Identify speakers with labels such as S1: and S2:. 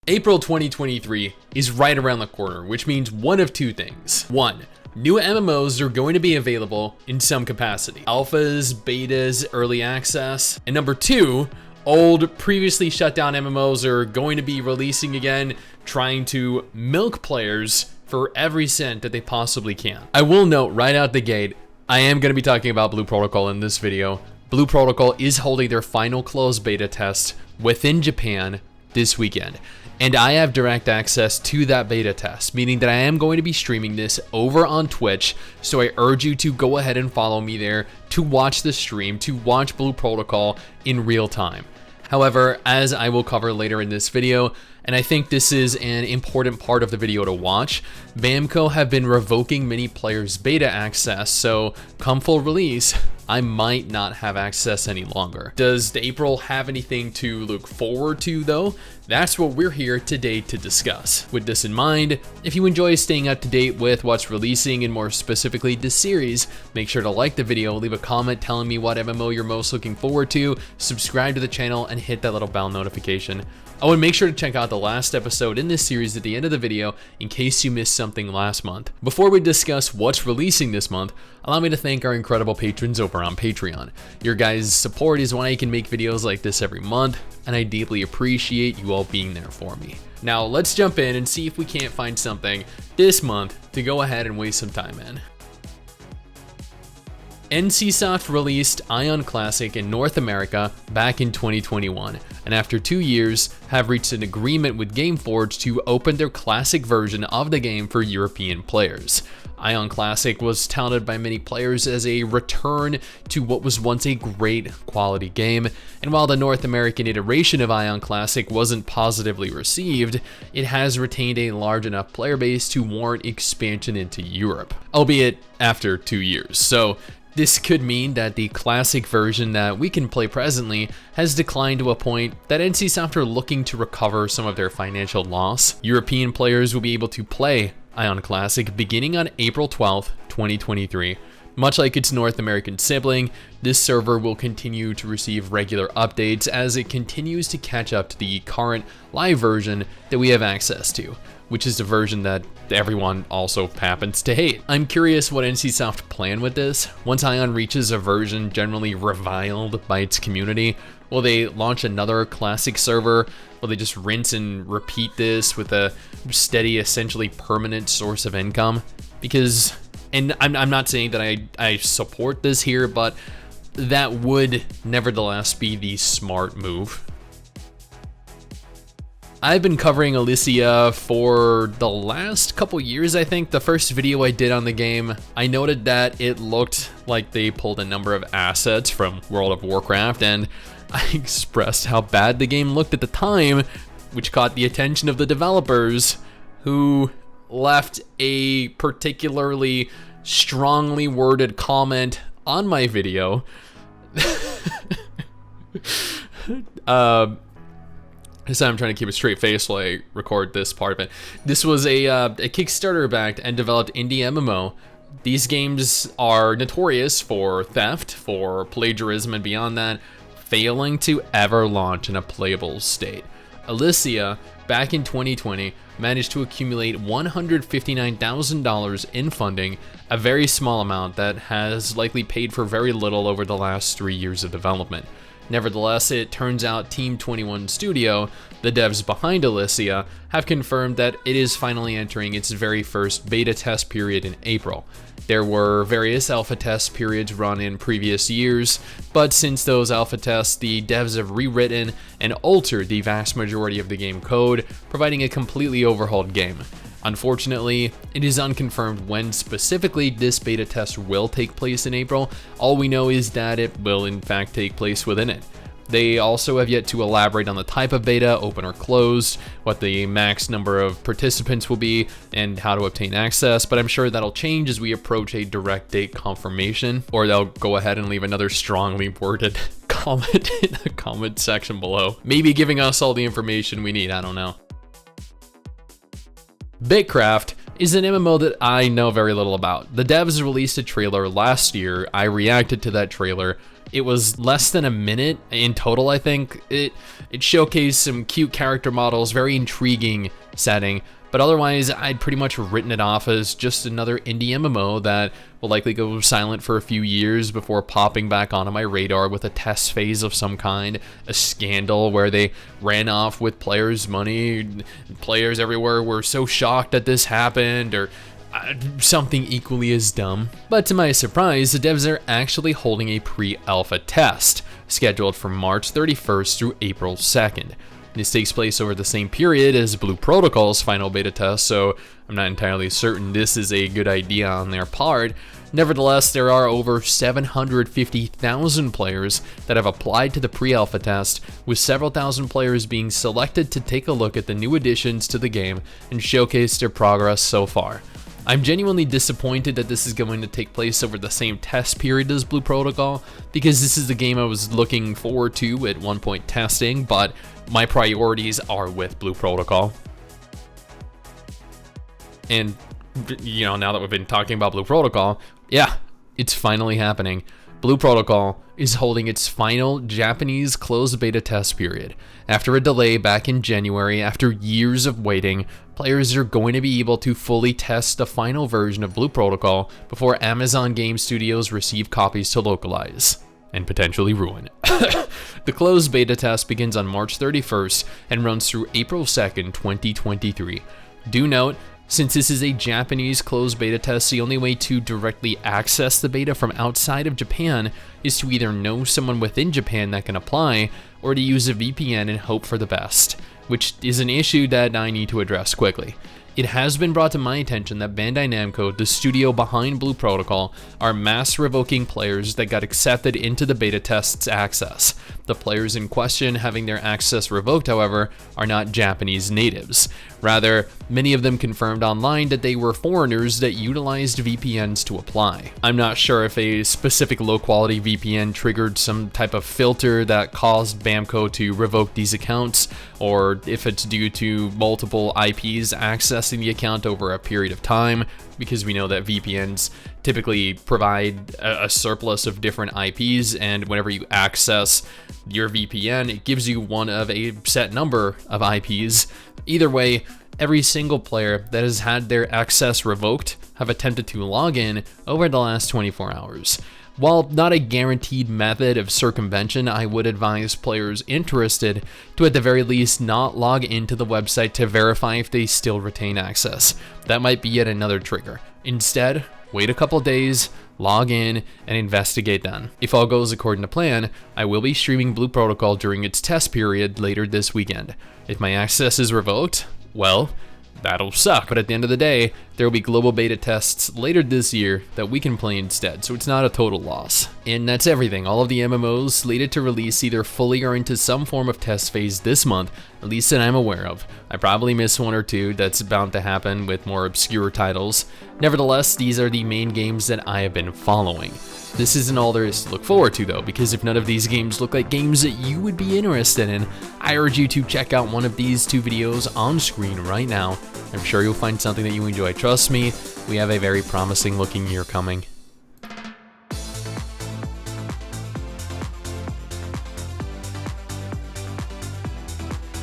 S1: April 2023 is right around the corner, which means one of two things. One, new MMOs are going to be available in some capacity. Alphas, betas, early access. And number two, old, previously shut down MMOs are going to be releasing again, trying to milk players for every cent that they possibly can. I will note right out the gate, I am going to be talking about Blue Protocol in this video. Blue Protocol is holding their final closed beta test within Japan this weekend. And I have direct access to that beta test, meaning that I am going to be streaming this over on Twitch. So I urge you to go ahead and follow me there to watch the stream, to watch Blue Protocol in real time. However, as I will cover later in this video, and I think this is an important part of the video to watch, Bamco have been revoking many players' beta access, so come full release, I might not have access any longer. Does April have anything to look forward to though? That's what we're here today to discuss. With this in mind, if you enjoy staying up to date with what's releasing and more specifically this series, make sure to like the video, leave a comment telling me what MMO you're most looking forward to, subscribe to the channel, and hit that little bell notification. Oh, and make sure to check out the last episode in this series at the end of the video in case you missed something last month. Before we discuss what's releasing this month, allow me to thank our incredible patrons over on Patreon. Your guys' support is why I can make videos like this every month, and I deeply appreciate you all being there for me. Now, let's jump in and see if we can't find something this month to go ahead and waste some time in. NCSoft released Ion Classic in North America back in 2021, and after 2 years have reached an agreement with Gameforge to open their classic version of the game for European players. Ion Classic was touted by many players as a return to what was once a great quality game, and while the North American iteration of Ion Classic wasn't positively received, it has retained a large enough player base to warrant expansion into Europe, albeit after 2 years. So this could mean that the classic version that we can play presently has declined to a point that NCSoft are looking to recover some of their financial loss. European players will be able to play Ion Classic beginning on April 12th, 2023. Much like its North American sibling, this server will continue to receive regular updates as it continues to catch up to the current live version that we have access to, which is the version that everyone also happens to hate. I'm curious what NCSoft plan with this. Once Ion reaches a version generally reviled by its community, will they launch another classic server? Will they just rinse and repeat this with a steady, essentially permanent source of income? Because, and I'm not saying that I support this here, but that would nevertheless be the smart move. I've been covering Alicia for the last couple years, I think. The first video I did on the game, I noted that it looked like they pulled a number of assets from World of Warcraft, and I expressed how bad the game looked at the time, which caught the attention of the developers, who left a particularly strongly worded comment on my video. So I'm trying to keep a straight face while I record this part of it. This was a Kickstarter-backed and developed indie MMO. These games are notorious for theft, for plagiarism, and beyond that, failing to ever launch in a playable state. Alicia, back in 2020, managed to accumulate $159,000 in funding, a very small amount that has likely paid for very little over the last 3 years of development. Nevertheless, it turns out Team 21 Studio, the devs behind Alicia, have confirmed that it is finally entering its very first beta test period in April. There were various alpha test periods run in previous years, but since those alpha tests, the devs have rewritten and altered the vast majority of the game code, providing a completely overhauled game. Unfortunately, it is unconfirmed when specifically this beta test will take place in April. All we know is that it will in fact take place within it. They also have yet to elaborate on the type of beta, open or closed, what the max number of participants will be, and how to obtain access, but I'm sure that'll change as we approach a direct date confirmation, or they'll go ahead and leave another strongly worded comment in the comment section below. Maybe giving us all the information we need, I don't know. Bitcraft is an MMO that I know very little about. The devs released a trailer last year, I reacted to that trailer, It was less than a minute in total, I think. It showcased some cute character models, very intriguing setting, but otherwise I'd pretty much written it off as just another indie MMO that will likely go silent for a few years before popping back onto my radar with a test phase of some kind, a scandal where they ran off with players' money, players everywhere were so shocked that this happened, or something equally as dumb. But to my surprise, the devs are actually holding a pre-alpha test, scheduled from March 31st through April 2nd. This takes place over the same period as Blue Protocol's final beta test, so I'm not entirely certain this is a good idea on their part. Nevertheless, there are over 750,000 players that have applied to the pre-alpha test, with several thousand players being selected to take a look at the new additions to the game and showcase their progress so far. I'm genuinely disappointed that this is going to take place over the same test period as Blue Protocol, because this is the game I was looking forward to at one point testing, but my priorities are with Blue Protocol. And, you know, now that we've been talking about Blue Protocol, yeah, it's finally happening. Blue Protocol is holding its final Japanese closed beta test period. After a delay back in January, after years of waiting, players are going to be able to fully test the final version of Blue Protocol before Amazon Game Studios receive copies to localize and potentially ruin. The closed beta test begins on March 31st and runs through April 2nd, 2023. Do note, since this is a Japanese closed beta test, the only way to directly access the beta from outside of Japan is to either know someone within Japan that can apply, or to use a VPN and hope for the best, which is an issue that I need to address quickly. It has been brought to my attention that Bandai Namco, the studio behind Blue Protocol, are mass revoking players that got accepted into the beta test's access. The players in question having their access revoked, however, are not Japanese natives. Rather, many of them confirmed online that they were foreigners that utilized VPNs to apply. I'm not sure if a specific low-quality VPN triggered some type of filter that caused Bamco to revoke these accounts, or if it's due to multiple IPs accessing the account over a period of time, because we know that VPNs typically provide a surplus of different IPs, and whenever you access your VPN, it gives you one of a set number of IPs. Either way, every single player that has had their access revoked have attempted to log in over the last 24 hours. While not a guaranteed method of circumvention, I would advise players interested to at the very least not log into the website to verify if they still retain access. That might be yet another trigger. Instead, wait a couple days, log in, and investigate then. If all goes according to plan, I will be streaming Blue Protocol during its test period later this weekend. If my access is revoked, well, that'll suck, but at the end of the day, there will be global beta tests later this year that we can play instead, so it's not a total loss. And that's everything. All of the MMOs slated to release either fully or into some form of test phase this month, at least that I'm aware of. I probably missed one or two, that's bound to happen with more obscure titles. Nevertheless, these are the main games that I have been following. This isn't all there is to look forward to though, because if none of these games look like games that you would be interested in, I urge you to check out one of these two videos on screen right now. I'm sure you'll find something that you enjoy. Trust me, we have a very promising looking year coming.